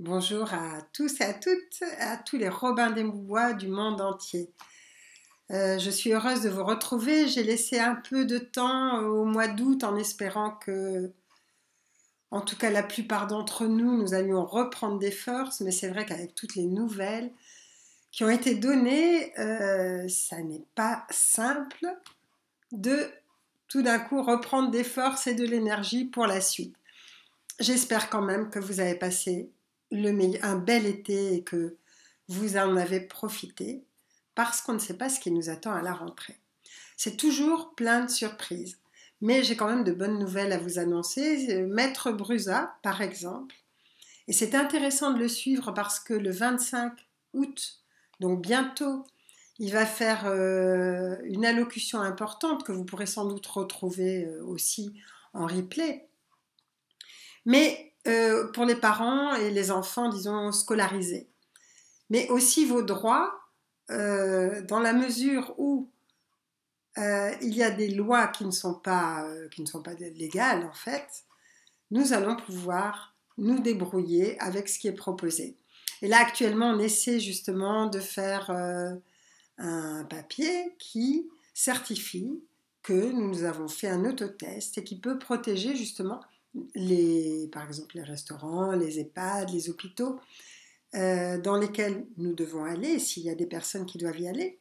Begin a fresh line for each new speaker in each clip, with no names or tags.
Bonjour à tous et à toutes, à tous les Robins des Bois du monde entier. Je suis heureuse de vous retrouver. J'ai laissé un peu de temps au mois d'août en espérant que, en tout cas la plupart d'entre nous, nous allions reprendre des forces. Mais c'est vrai qu'avec toutes les nouvelles qui ont été données, ça n'est pas simple de tout d'un coup reprendre des forces et de l'énergie pour la suite. J'espère quand même que vous avez passé un bel été et que vous en avez profité parce qu'on ne sait pas ce qui nous attend à la rentrée. C'est toujours plein de surprises. Mais j'ai quand même de bonnes nouvelles à vous annoncer. Maître Brusa, par exemple. Et c'est intéressant de le suivre parce que le 25 août, donc bientôt, il va faire une allocution importante que vous pourrez sans doute retrouver aussi en replay. Mais pour les parents et les enfants, disons, scolarisés. Mais aussi vos droits, dans la mesure où il y a des lois qui ne sont pas légales, en fait, nous allons pouvoir nous débrouiller avec ce qui est proposé. Et là, actuellement, on essaie justement de faire un papier qui certifie que nous avons fait un autotest et qui peut protéger justement par exemple les restaurants, les EHPAD, les hôpitaux dans lesquels nous devons aller, s'il y a des personnes qui doivent y aller,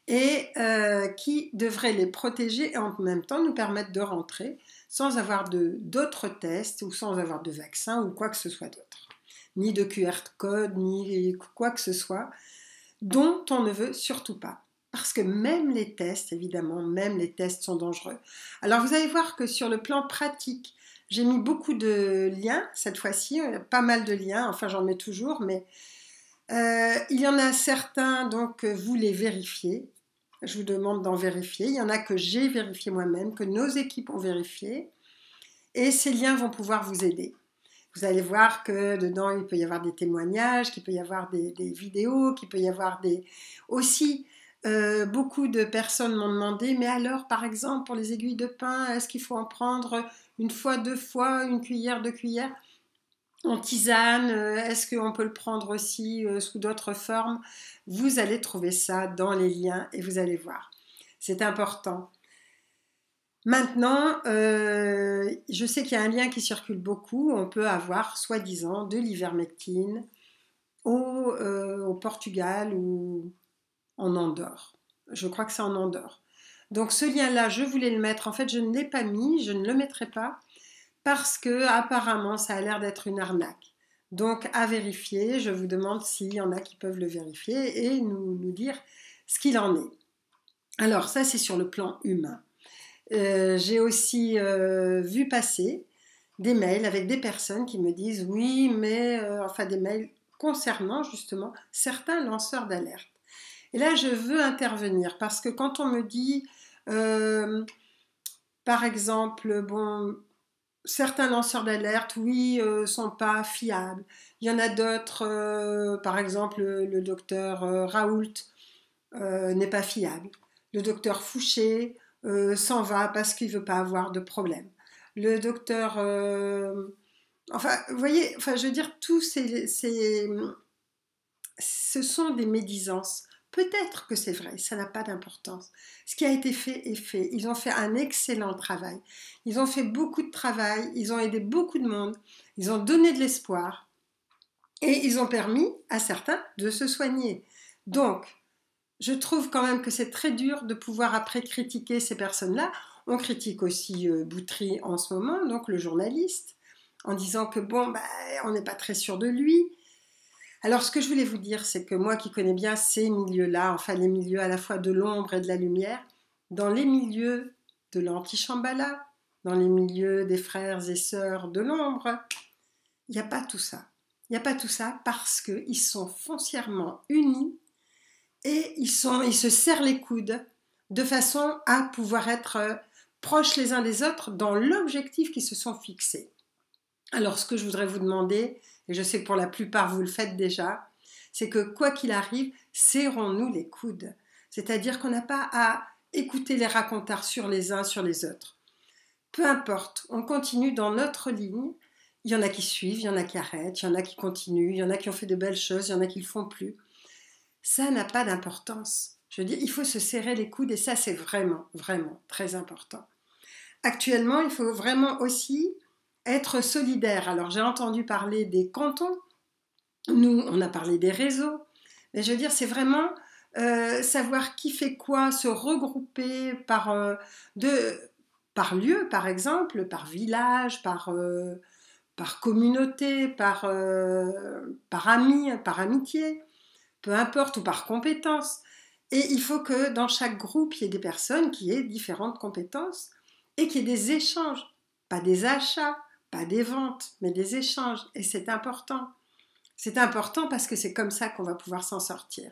et qui devraient les protéger et en même temps nous permettre de rentrer sans avoir d'autres tests ou sans avoir de vaccin ou quoi que ce soit d'autre. Ni de QR code, ni quoi que ce soit, dont on ne veut surtout pas. Parce que même les tests, évidemment, même les tests sont dangereux. Alors vous allez voir que sur le plan pratique, j'ai mis beaucoup de liens cette fois-ci, pas mal de liens, enfin j'en mets toujours, mais il y en a certains, donc vous les vérifiez. Je vous demande d'en vérifier. Il y en a que j'ai vérifié moi-même, que nos équipes ont vérifié. Et ces liens vont pouvoir vous aider. Vous allez voir que dedans, il peut y avoir des témoignages, qu'il peut y avoir des vidéos, qu'il peut y avoir aussi, beaucoup de personnes m'ont demandé, mais alors, par exemple, pour les aiguilles de pain, est-ce qu'il faut en prendre une fois, deux fois, une cuillère, deux cuillères en tisane? Est-ce qu'on peut le prendre aussi sous d'autres formes? Vous allez trouver ça dans les liens et vous allez voir. C'est important. Maintenant, je sais qu'il y a un lien qui circule beaucoup. On peut avoir, soi-disant, de l'ivermectine au Portugal ou en Andorre. Je crois que c'est en Andorre. Donc ce lien-là, je voulais le mettre. En fait, je ne l'ai pas mis, je ne le mettrai pas parce que apparemment, ça a l'air d'être une arnaque. Donc à vérifier. Je vous demande s'il y en a qui peuvent le vérifier et nous dire ce qu'il en est. Alors ça, c'est sur le plan humain. J'ai aussi vu passer des mails avec des personnes qui me disent oui, mais enfin des mails concernant justement certains lanceurs d'alerte. Et là, je veux intervenir parce que quand on me dit, euh, par exemple, bon, certains lanceurs d'alerte, oui, sont pas fiables. Il y en a d'autres, par exemple, le docteur Raoult n'est pas fiable. Le docteur Fouché s'en va parce qu'il ne veut pas avoir de problème. Le docteur... enfin, vous voyez, enfin, je veux dire, ce sont des médisances. Peut-être que c'est vrai, ça n'a pas d'importance. Ce qui a été fait est fait. Ils ont fait un excellent travail. Ils ont fait beaucoup de travail, ils ont aidé beaucoup de monde, ils ont donné de l'espoir et ils ont permis à certains de se soigner. Donc, je trouve quand même que c'est très dur de pouvoir après critiquer ces personnes-là. On critique aussi Boutry en ce moment, donc le journaliste, en disant que bon, bah, on n'est pas très sûr de lui. Alors ce que je voulais vous dire, c'est que moi qui connais bien ces milieux-là, enfin les milieux à la fois de l'ombre et de la lumière, dans les milieux de l'anti-Shambhala, dans les milieux des frères et sœurs de l'ombre, il n'y a pas tout ça. Il n'y a pas tout ça parce qu'ils sont foncièrement unis et ils se serrent les coudes de façon à pouvoir être proches les uns des autres dans l'objectif qu'ils se sont fixés. Alors ce que je voudrais vous demander, et je sais que pour la plupart vous le faites déjà, c'est que quoi qu'il arrive, serrons-nous les coudes. C'est-à-dire qu'on n'a pas à écouter les racontars sur les uns sur les autres. Peu importe, on continue dans notre ligne. Il y en a qui suivent, il y en a qui arrêtent, il y en a qui continuent, il y en a qui ont fait de belles choses, il y en a qui ne le font plus. Ça n'a pas d'importance. Je dis, il faut se serrer les coudes et ça, c'est vraiment, vraiment très important. Actuellement, il faut vraiment aussi être solidaire. Alors, j'ai entendu parler des cantons. Nous, on a parlé des réseaux. Mais je veux dire, c'est vraiment savoir qui fait quoi, se regrouper par lieu, par exemple, par village, par communauté, par amis, par amitié, peu importe, ou par compétence. Et il faut que dans chaque groupe, il y ait des personnes qui aient différentes compétences et qu'il y ait des échanges, pas des achats, pas des ventes, mais des échanges. Et c'est important. C'est important parce que c'est comme ça qu'on va pouvoir s'en sortir.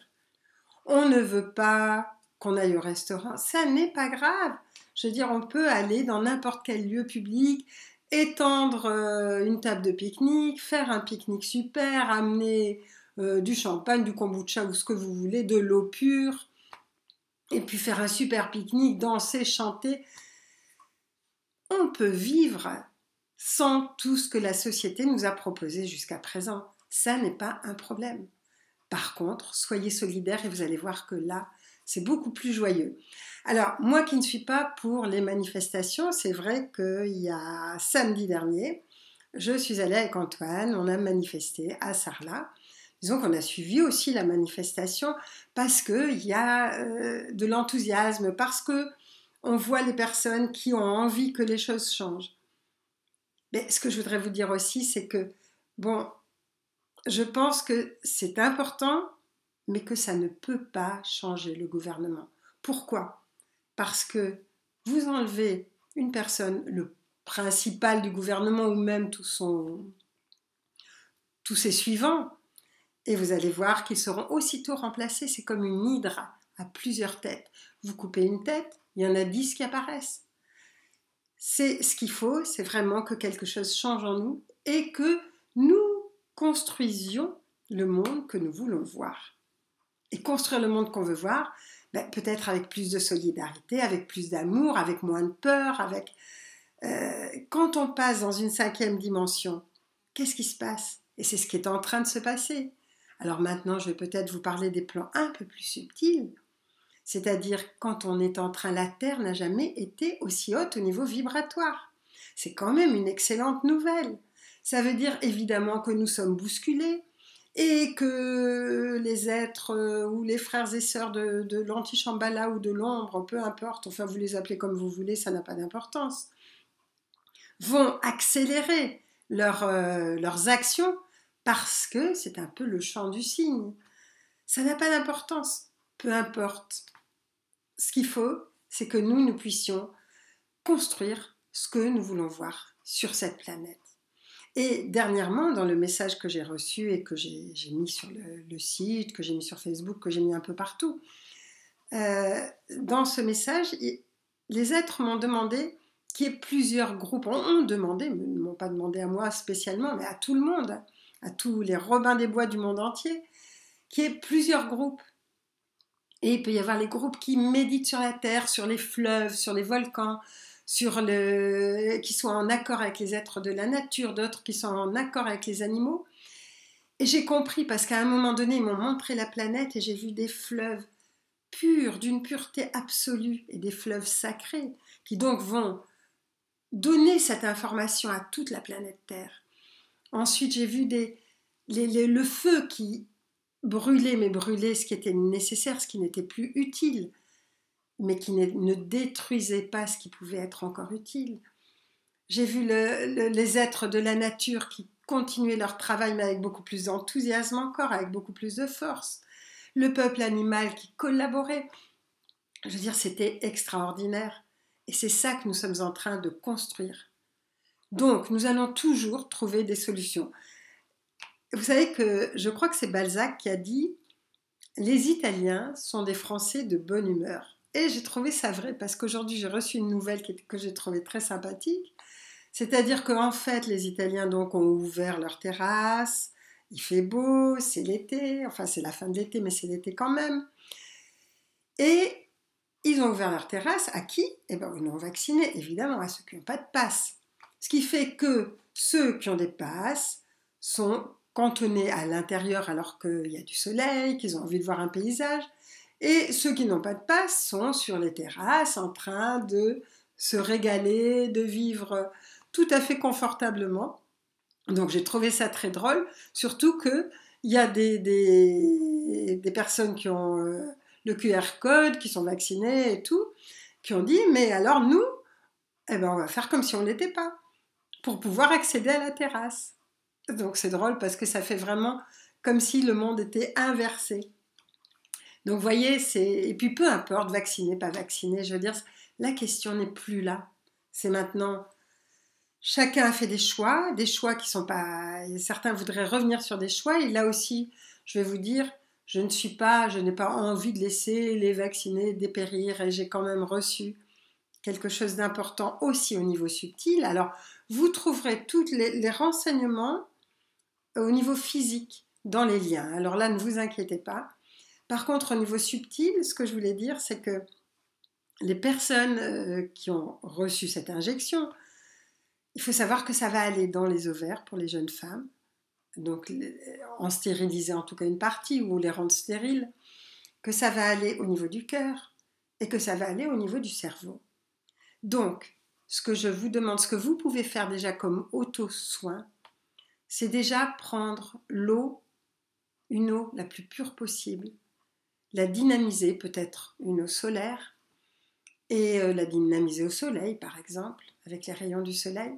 On ne veut pas qu'on aille au restaurant. Ça n'est pas grave. Je veux dire, on peut aller dans n'importe quel lieu public, étendre une table de pique-nique, faire un pique-nique super, amener du champagne, du kombucha ou ce que vous voulez, de l'eau pure, et puis faire un super pique-nique, danser, chanter. On peut vivre sans tout ce que la société nous a proposé jusqu'à présent. Ça n'est pas un problème. Par contre, soyez solidaires et vous allez voir que là, c'est beaucoup plus joyeux. Alors, moi qui ne suis pas pour les manifestations, c'est vrai qu'il y a samedi dernier, je suis allée avec Antoine, on a manifesté à Sarlat. Disons qu'on a suivi aussi la manifestation parce qu'il y a de l'enthousiasme, parce qu'on voit les personnes qui ont envie que les choses changent. Mais ce que je voudrais vous dire aussi, c'est que, bon, je pense que c'est important, mais que ça ne peut pas changer le gouvernement. Pourquoi ? Parce que vous enlevez une personne, le principal du gouvernement ou même tous ses suivants, et vous allez voir qu'ils seront aussitôt remplacés. C'est comme une hydre à plusieurs têtes. Vous coupez une tête, il y en a 10 qui apparaissent. C'est ce qu'il faut, c'est vraiment que quelque chose change en nous et que nous construisions le monde que nous voulons voir. Et construire le monde qu'on veut voir, peut-être avec plus de solidarité, avec plus d'amour, avec moins de peur, quand on passe dans une 5e dimension, qu'est-ce qui se passe ? Et c'est ce qui est en train de se passer. Alors maintenant, je vais peut-être vous parler des plans un peu plus subtils. C'est-à-dire, quand on est en train, la Terre n'a jamais été aussi haute au niveau vibratoire. C'est quand même une excellente nouvelle. Ça veut dire évidemment que nous sommes bousculés et que les êtres ou les frères et sœurs de l'anti-Shambhala ou de l'ombre, peu importe, enfin vous les appelez comme vous voulez, ça n'a pas d'importance, vont accélérer leurs actions parce que c'est un peu le chant du cygne. Ça n'a pas d'importance, peu importe. Ce qu'il faut, c'est que nous puissions construire ce que nous voulons voir sur cette planète. Et dernièrement, dans le message que j'ai reçu et que j'ai mis sur le site, que j'ai mis sur Facebook, que j'ai mis un peu partout, dans ce message, les êtres m'ont demandé qu'il y ait plusieurs groupes. Ont demandé, mais ne m'ont pas demandé à moi spécialement, mais à tout le monde, à tous les Robins des Bois du monde entier, qu'il y ait plusieurs groupes. Et il peut y avoir les groupes qui méditent sur la terre, sur les fleuves, sur les volcans, qui sont en accord avec les êtres de la nature, d'autres qui sont en accord avec les animaux. Et j'ai compris, parce qu'à un moment donné, ils m'ont montré la planète et j'ai vu des fleuves purs, d'une pureté absolue, et des fleuves sacrés, qui donc vont donner cette information à toute la planète Terre. Ensuite, j'ai vu le feu qui brûlait, mais brûlait ce qui était nécessaire, ce qui n'était plus utile, mais qui ne détruisait pas ce qui pouvait être encore utile. J'ai vu les êtres de la nature qui continuaient leur travail, mais avec beaucoup plus d'enthousiasme encore, avec beaucoup plus de force. Le peuple animal qui collaborait. Je veux dire, c'était extraordinaire. Et c'est ça que nous sommes en train de construire. Donc, nous allons toujours trouver des solutions. Vous savez que je crois que c'est Balzac qui a dit « Les Italiens sont des Français de bonne humeur ». Et j'ai trouvé ça vrai parce qu'aujourd'hui, j'ai reçu une nouvelle que j'ai trouvée très sympathique. C'est-à-dire qu'en fait, les Italiens donc, ont ouvert leurs terrasses, il fait beau, c'est l'été, enfin c'est la fin de l'été, mais c'est l'été quand même. Et ils ont ouvert leurs terrasses à qui ? Eh bien, aux non-vaccinés, évidemment, à ceux qui n'ont pas de passe. Ce qui fait que Ceux qui ont des passes sont cantonnés à l'intérieur alors qu'il y a du soleil, qu'ils ont envie de voir un paysage. Et ceux qui n'ont pas de passe sont sur les terrasses en train de se régaler, de vivre tout à fait confortablement. Donc j'ai trouvé ça très drôle, surtout qu'il y a des personnes qui ont le QR code, qui sont vaccinées et tout, qui ont dit, mais alors nous, eh ben, on va faire comme si on n'était pas, pour pouvoir accéder à la terrasse. Donc c'est drôle parce que ça fait vraiment comme si le monde était inversé. Donc vous voyez, et puis peu importe, vacciné, pas vacciné, je veux dire, la question n'est plus là. C'est maintenant, chacun a fait des choix qui sont pas, certains voudraient revenir sur des choix, et là aussi, je vais vous dire, je n'ai pas envie de laisser les vaccinés dépérir, et j'ai quand même reçu quelque chose d'important aussi au niveau subtil. Alors, vous trouverez tous les renseignements au niveau physique dans les liens. Alors là, ne vous inquiétez pas. Par contre, au niveau subtil, ce que je voulais dire, c'est que les personnes qui ont reçu cette injection, il faut savoir que ça va aller dans les ovaires pour les jeunes femmes, donc en stériliser en tout cas une partie ou les rendre stériles, que ça va aller au niveau du cœur et que ça va aller au niveau du cerveau. Donc, ce que je vous demande, ce que vous pouvez faire déjà comme auto-soin, c'est déjà prendre l'eau, une eau la plus pure possible, la dynamiser, peut-être une eau solaire, et la dynamiser au soleil, par exemple, avec les rayons du soleil,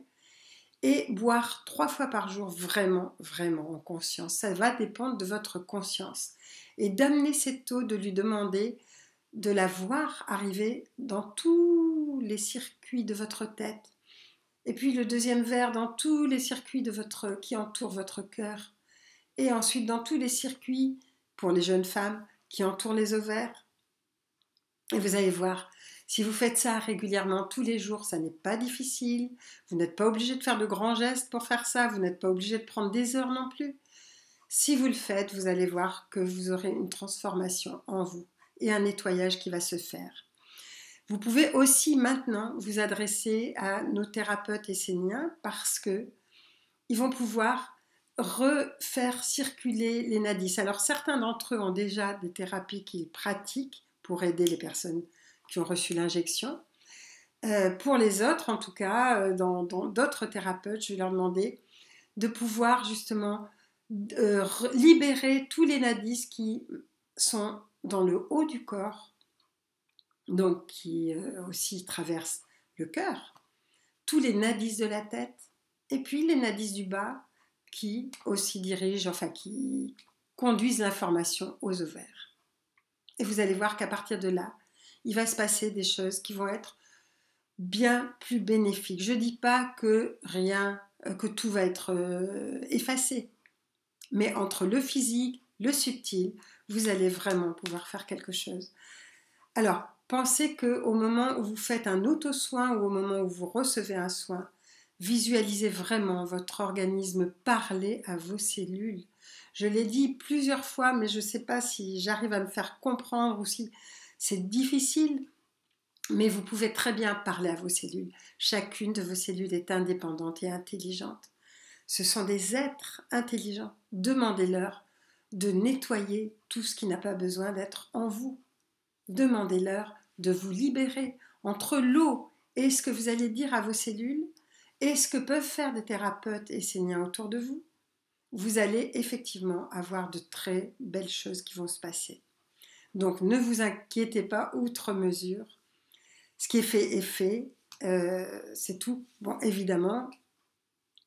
et boire 3 fois par jour, vraiment, vraiment en conscience. Ça va dépendre de votre conscience. Et d'amener cette eau, de lui demander de la voir arriver dans tous les circuits de votre tête. Et puis le deuxième verre dans tous les circuits qui entourent votre cœur. Et ensuite dans tous les circuits, pour les jeunes femmes, qui entourent les ovaires. Et vous allez voir, si vous faites ça régulièrement tous les jours, ça n'est pas difficile. Vous n'êtes pas obligé de faire de grands gestes pour faire ça. Vous n'êtes pas obligé de prendre des heures non plus. Si vous le faites, vous allez voir que vous aurez une transformation en vous et un nettoyage qui va se faire. Vous pouvez aussi maintenant vous adresser à nos thérapeutes esséniens parce que ils vont pouvoir refaire circuler les nadis. Alors certains d'entre eux ont déjà des thérapies qu'ils pratiquent pour aider les personnes qui ont reçu l'injection. Pour les autres, en tout cas, dans d'autres thérapeutes, je vais leur demander de pouvoir justement libérer tous les nadis qui sont dans le haut du corps, donc qui aussi traversent le cœur, tous les nadis de la tête, et puis les nadis du bas qui aussi dirigent, enfin qui conduisent l'information aux ovaires. Et vous allez voir qu'à partir de là, il va se passer des choses qui vont être bien plus bénéfiques. Je ne dis pas que que tout va être effacé, mais entre le physique, le subtil, vous allez vraiment pouvoir faire quelque chose. Alors, pensez qu'au moment où vous faites un auto-soin ou au moment où vous recevez un soin, visualisez vraiment votre organisme parler à vos cellules. Je l'ai dit plusieurs fois, mais je ne sais pas si j'arrive à me faire comprendre ou si c'est difficile, mais vous pouvez très bien parler à vos cellules. Chacune de vos cellules est indépendante et intelligente. Ce sont des êtres intelligents. Demandez-leur de nettoyer tout ce qui n'a pas besoin d'être en vous. Demandez-leur de vous libérer entre l'eau et ce que vous allez dire à vos cellules et ce que peuvent faire des thérapeutes esséniens autour de vous. Vous allez effectivement avoir de très belles choses qui vont se passer. Donc ne vous inquiétez pas outre mesure. Ce qui est fait, c'est tout. Bon, évidemment,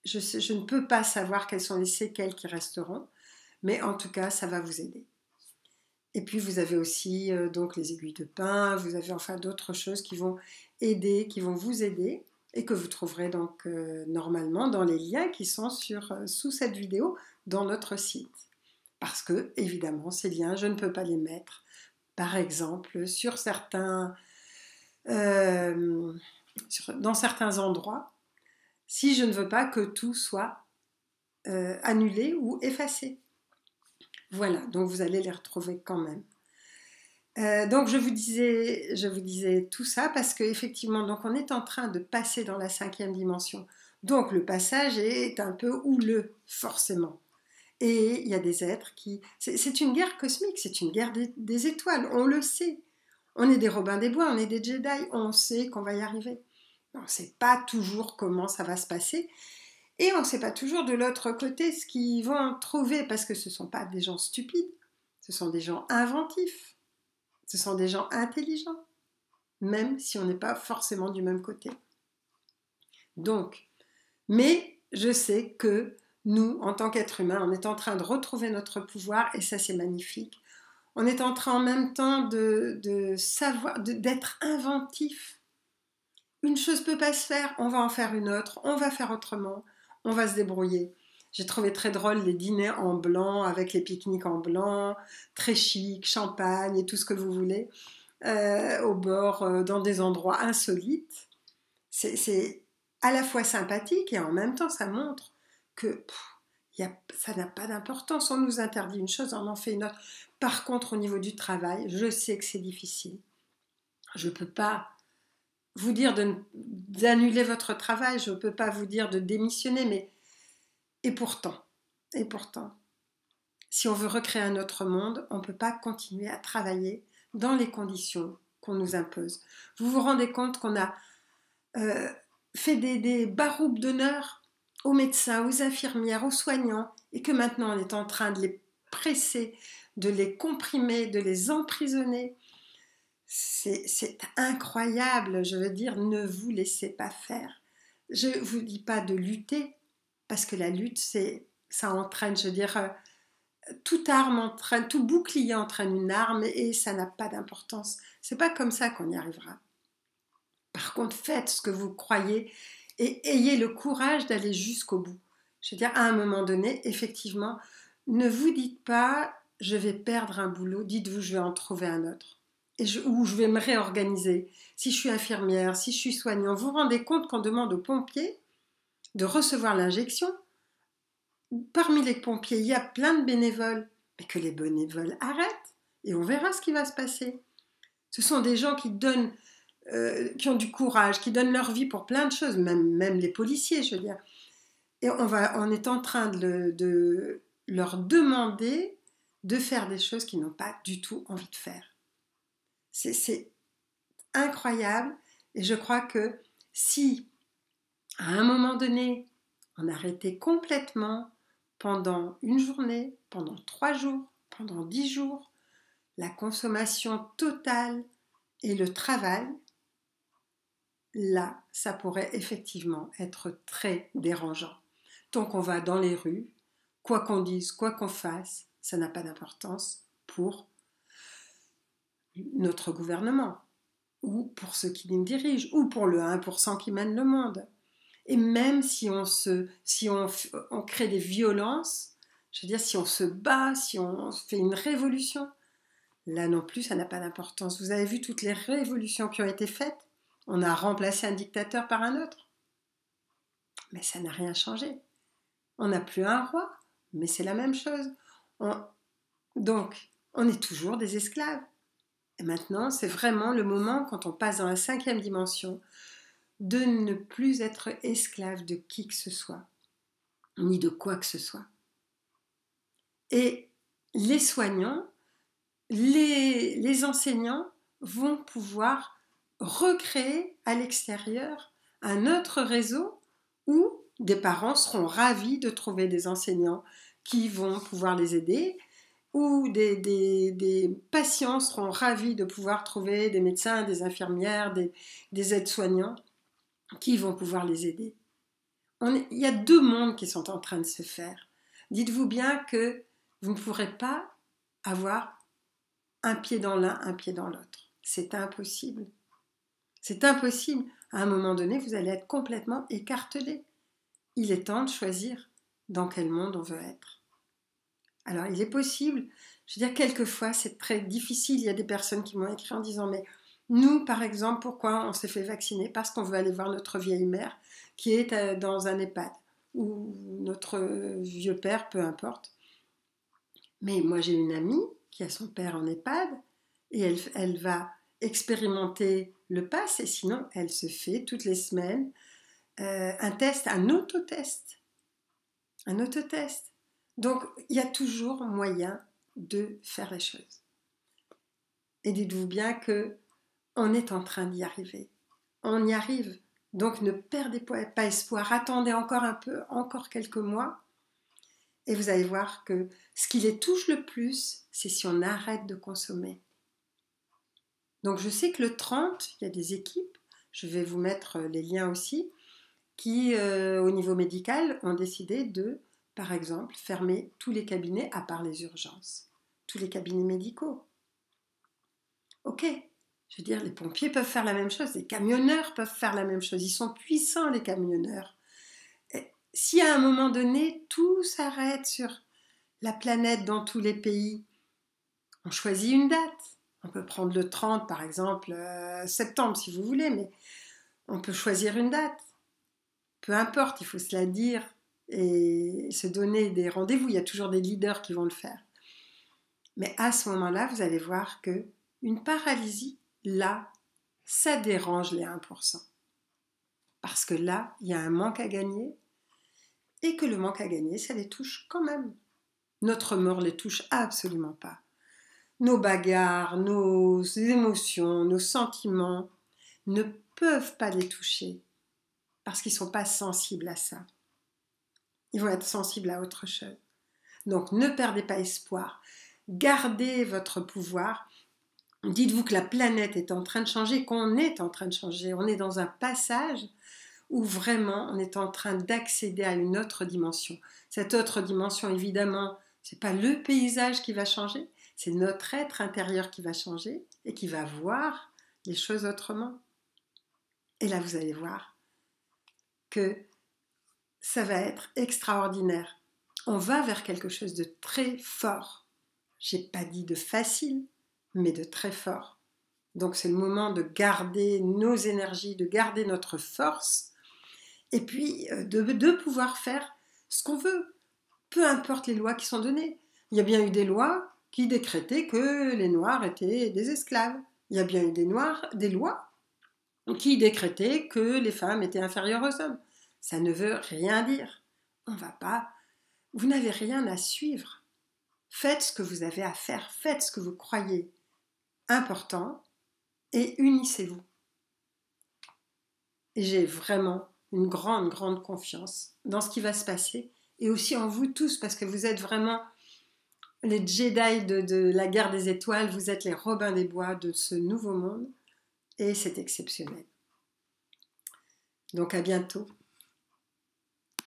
je ne peux pas savoir quelles sont les séquelles qui resteront, mais en tout cas, ça va vous aider. Et puis, vous avez aussi donc les aiguilles de pin, vous avez enfin d'autres choses qui vont aider, qui vont vous aider, et que vous trouverez donc normalement dans les liens qui sont sous cette vidéo dans notre site. Parce que, évidemment, ces liens, je ne peux pas les mettre, par exemple, dans certains endroits, si je ne veux pas que tout soit annulé ou effacé. Voilà, donc vous allez les retrouver quand même. Donc je vous disais tout ça parce qu'effectivement, donc on est en train de passer dans la 5e dimension Donc le passage est un peu houleux, forcément. Et il y a des êtres qui... C'est une guerre cosmique, c'est une guerre des étoiles, on le sait. On est des Robins des Bois, on est des Jedi, on sait qu'on va y arriver. On ne sait pas toujours comment ça va se passer. Et on ne sait pas toujours de l'autre côté ce qu'ils vont trouver, parce que ce ne sont pas des gens stupides, ce sont des gens inventifs, ce sont des gens intelligents, même si on n'est pas forcément du même côté. Donc, mais je sais que nous, en tant qu'êtres humains, on est en train de retrouver notre pouvoir, et ça c'est magnifique. On est en train en même temps de savoir, d'être inventif. Une chose ne peut pas se faire, on va en faire une autre, on va faire autrement, on va se débrouiller. J'ai trouvé très drôle les dîners en blanc, avec les pique-niques en blanc, très chic, champagne et tout ce que vous voulez, au bord, dans des endroits insolites. C'est à la fois sympathique et en même temps ça montre que ça n'a pas d'importance. On nous interdit une chose, on en fait une autre. Par contre, au niveau du travail, je sais que c'est difficile. Je ne peux pas vous dire d'annuler votre travail, je ne peux pas vous dire de démissionner, mais et pourtant, si on veut recréer un autre monde, on ne peut pas continuer à travailler dans les conditions qu'on nous impose. Vous vous rendez compte qu'on a fait des baroupes d'honneur aux médecins, aux infirmières, aux soignants, et que maintenant on est en train de les presser, de les comprimer, de les emprisonner. C'est incroyable, je veux dire, ne vous laissez pas faire. Je ne vous dis pas de lutter, parce que la lutte, ça entraîne, je veux dire, toute arme entraîne, tout bouclier entraîne une arme, et ça n'a pas d'importance. C'est pas comme ça qu'on y arrivera. Par contre, faites ce que vous croyez et ayez le courage d'aller jusqu'au bout. Je veux dire, à un moment donné, effectivement, ne vous dites pas je vais perdre un boulot, dites-vous je vais en trouver un autre. Ou je vais me réorganiser. Si je suis infirmière, si je suis soignant, vous vous rendez compte qu'on demande aux pompiers de recevoir l'injection. Parmi les pompiers, il y a plein de bénévoles, mais que les bénévoles arrêtent et on verra ce qui va se passer. Ce sont des gens qui ont du courage, qui donnent leur vie pour plein de choses, même les policiers, je veux dire. Et on est en train de leur demander de faire des choses qu'ils n'ont pas du tout envie de faire. C'est incroyable, et je crois que si, à un moment donné, on arrêtait complètement, pendant une journée, pendant 3 jours, pendant 10 jours, la consommation totale et le travail, là, ça pourrait effectivement être très dérangeant. Donc on va dans les rues, quoi qu'on dise, quoi qu'on fasse, ça n'a pas d'importance pour notre gouvernement, ou pour ceux qui nous dirigent, ou pour le 1% qui mène le monde. Et même si on crée des violences, je veux dire, si on se bat, si on fait une révolution, là non plus, ça n'a pas d'importance. Vous avez vu toutes les révolutions qui ont été faites? On a remplacé un dictateur par un autre. Mais ça n'a rien changé. On n'a plus un roi, mais c'est la même chose. Donc, on est toujours des esclaves. Et maintenant, c'est vraiment le moment, quand on passe dans la 5e dimension, de ne plus être esclave de qui que ce soit, ni de quoi que ce soit. Et les soignants, les enseignants vont pouvoir recréer à l'extérieur un autre réseau où des parents seront ravis de trouver des enseignants qui vont pouvoir les aider, où des patients seront ravis de pouvoir trouver des médecins, des infirmières, des aides-soignants qui vont pouvoir les aider. Il y a 2 mondes qui sont en train de se faire. Dites-vous bien que vous ne pourrez pas avoir un pied dans l'un, un pied dans l'autre. C'est impossible. C'est impossible. À un moment donné, vous allez être complètement écartelé. Il est temps de choisir dans quel monde on veut être. Alors, il est possible, je veux dire, quelquefois, c'est très difficile. Il y a des personnes qui m'ont écrit en disant, mais nous, par exemple, pourquoi on s'est fait vacciner? Parce qu'on veut aller voir notre vieille mère qui est dans un EHPAD, ou notre vieux père, peu importe. Mais moi, j'ai une amie qui a son père en EHPAD, et elle va expérimenter le pass, et sinon, elle se fait toutes les semaines un test, un autotest. Un autotest. Donc, il y a toujours moyen de faire les choses. Et dites-vous bien que on est en train d'y arriver. On y arrive. Donc, ne perdez pas espoir. Attendez encore un peu, encore quelques mois. Et vous allez voir que ce qui les touche le plus, c'est si on arrête de consommer. Donc, je sais que le 30, il y a des équipes, je vais vous mettre les liens aussi, qui, au niveau médical, ont décidé de, par exemple, fermer tous les cabinets à part les urgences. Tous les cabinets médicaux. Ok, je veux dire, les pompiers peuvent faire la même chose, les camionneurs peuvent faire la même chose. Ils sont puissants, les camionneurs. Et si à un moment donné, tout s'arrête sur la planète dans tous les pays, on choisit une date. On peut prendre le 30, par exemple, septembre, si vous voulez, mais on peut choisir une date. Peu importe, il faut se la dire et se donner des rendez-vous. Il y a toujours des leaders qui vont le faire. Mais à ce moment-là, vous allez voir que une paralysie, là, ça dérange les 1%. Parce que là, il y a un manque à gagner et que le manque à gagner, ça les touche quand même. Notre mort ne les touche absolument pas. Nos bagarres, nos émotions, nos sentiments ne peuvent pas les toucher parce qu'ils ne sont pas sensibles à ça. Ils vont être sensibles à autre chose. Donc ne perdez pas espoir. Gardez votre pouvoir. Dites-vous que la planète est en train de changer, qu'on est en train de changer. On est dans un passage où vraiment on est en train d'accéder à une autre dimension. Cette autre dimension, évidemment, ce n'est pas le paysage qui va changer, c'est notre être intérieur qui va changer et qui va voir les choses autrement. Et là, vous allez voir que ça va être extraordinaire. On va vers quelque chose de très fort. Je n'ai pas dit de facile, mais de très fort. Donc c'est le moment de garder nos énergies, de garder notre force, et puis de pouvoir faire ce qu'on veut, peu importe les lois qui sont données. Il y a bien eu des lois qui décrétaient que les Noirs étaient des esclaves. Il y a bien eu des lois qui décrétaient que les femmes étaient inférieures aux hommes. Ça ne veut rien dire. On va pas. Vous n'avez rien à suivre. Faites ce que vous avez à faire. Faites ce que vous croyez important et unissez-vous. Et j'ai vraiment une grande, grande confiance dans ce qui va se passer et aussi en vous tous parce que vous êtes vraiment les Jedi de la guerre des étoiles, vous êtes les Robins des Bois de ce nouveau monde et c'est exceptionnel. Donc à bientôt.